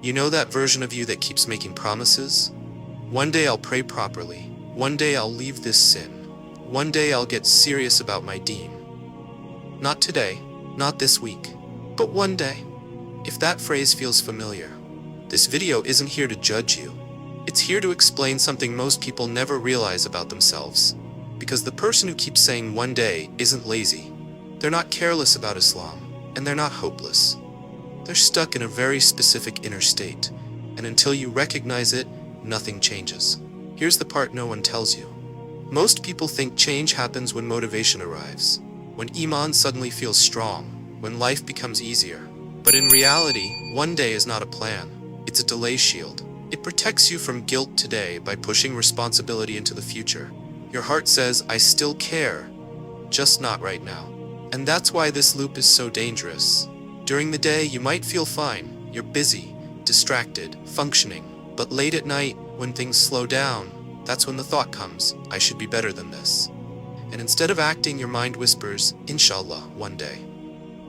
You know that version of you that keeps making promises? One day I'll pray properly. One day I'll leave this sin. One day I'll get serious about my deen. Not today, not this week, but one day. If that phrase feels familiar, this video isn't here to judge you. It's here to explain something most people never realize about themselves. Because the person who keeps saying one day isn't lazy. They're not careless about Islam, and they're not hopeless. They're stuck in a very specific inner state, and until you recognize it, nothing changes. Here's the part no one tells you. Most people think change happens when motivation arrives, when Iman suddenly feels strong, when life becomes easier. But in reality, one day is not a plan. It's a delay shield. It protects you from guilt today by pushing responsibility into the future. Your heart says, I still care, just not right now. And that's why this loop is so dangerous. During the day, you might feel fine. You're busy, distracted, functioning. But late at night, when things slow down, that's when the thought comes, I should be better than this. And instead of acting, your mind whispers, Inshallah, one day.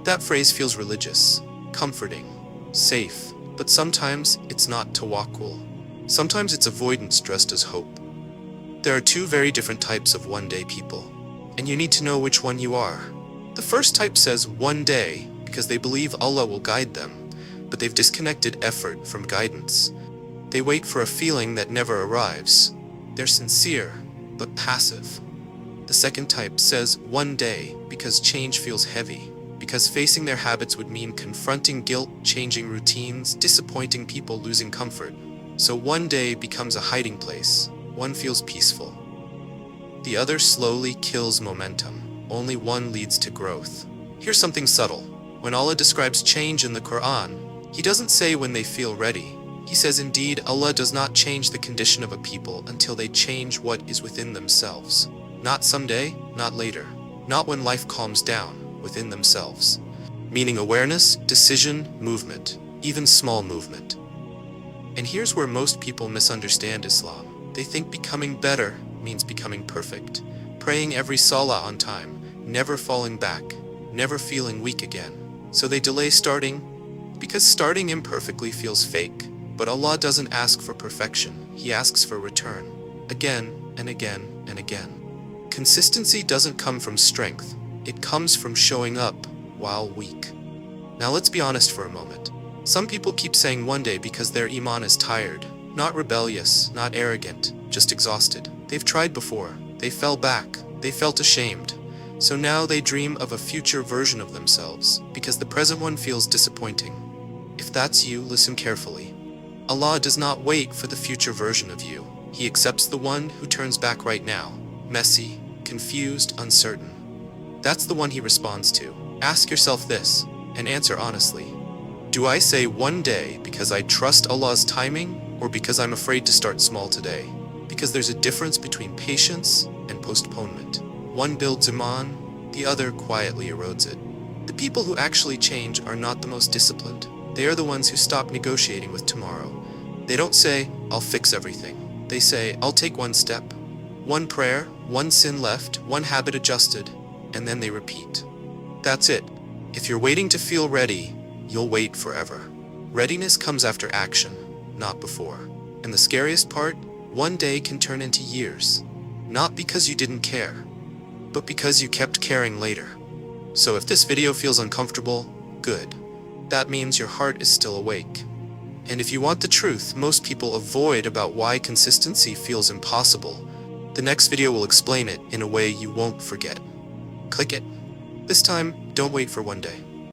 That phrase feels religious, comforting, safe. But sometimes it's not tawakkul. Sometimes it's avoidance dressed as hope. There are two very different types of one-day people, and you need to know which one you are. The first type says one day because they believe Allah will guide them, but they've disconnected effort from guidance. They wait for a feeling that never arrives. They're sincere, but passive. The second type says one day because change feels heavy, because facing their habits would mean confronting guilt, changing routines, disappointing people, losing comfort. So one day becomes a hiding place. One feels peaceful. The other slowly kills momentum. Only one leads to growth. Here's something subtle. When Allah describes change in the Quran, He doesn't say when they feel ready. He says, indeed, Allah does not change the condition of a people until they change what is within themselves. Not someday, not later, not when life calms down, within themselves. Meaning awareness, decision, movement, even small movement. And here's where most people misunderstand Islam. They think becoming better means becoming perfect, praying every salah on time, never falling back, never feeling weak again. So they delay starting, because starting imperfectly feels fake. But Allah doesn't ask for perfection, He asks for return, again and again and again. Consistency doesn't come from strength, it comes from showing up while weak. Now let's be honest for a moment. Some people keep saying one day because their iman is tired, not rebellious, not arrogant, just exhausted. They've tried before, they fell back, they felt ashamed. So now they dream of a future version of themselves, because the present one feels disappointing. If that's you, listen carefully. Allah does not wait for the future version of you. He accepts the one who turns back right now, messy, confused, uncertain. That's the one He responds to. Ask yourself this, and answer honestly. Do I say one day because I trust Allah's timing, or because I'm afraid to start small today? Because there's a difference between patience and postponement. One builds iman, the other quietly erodes it. The people who actually change are not the most disciplined. They are the ones who stop negotiating with tomorrow. They don't say, I'll fix everything. They say, I'll take one step. One prayer, one sin left, one habit adjusted, and then they repeat. That's it. If you're waiting to feel ready, you'll wait forever. Readiness comes after action, not before. And the scariest part, one day can turn into years. Not because you didn't care, but because you kept caring later. So if this video feels uncomfortable, good. That means your heart is still awake. And if you want the truth most people avoid about why consistency feels impossible, the next video will explain it in a way you won't forget. Click it. This time, don't wait for one day.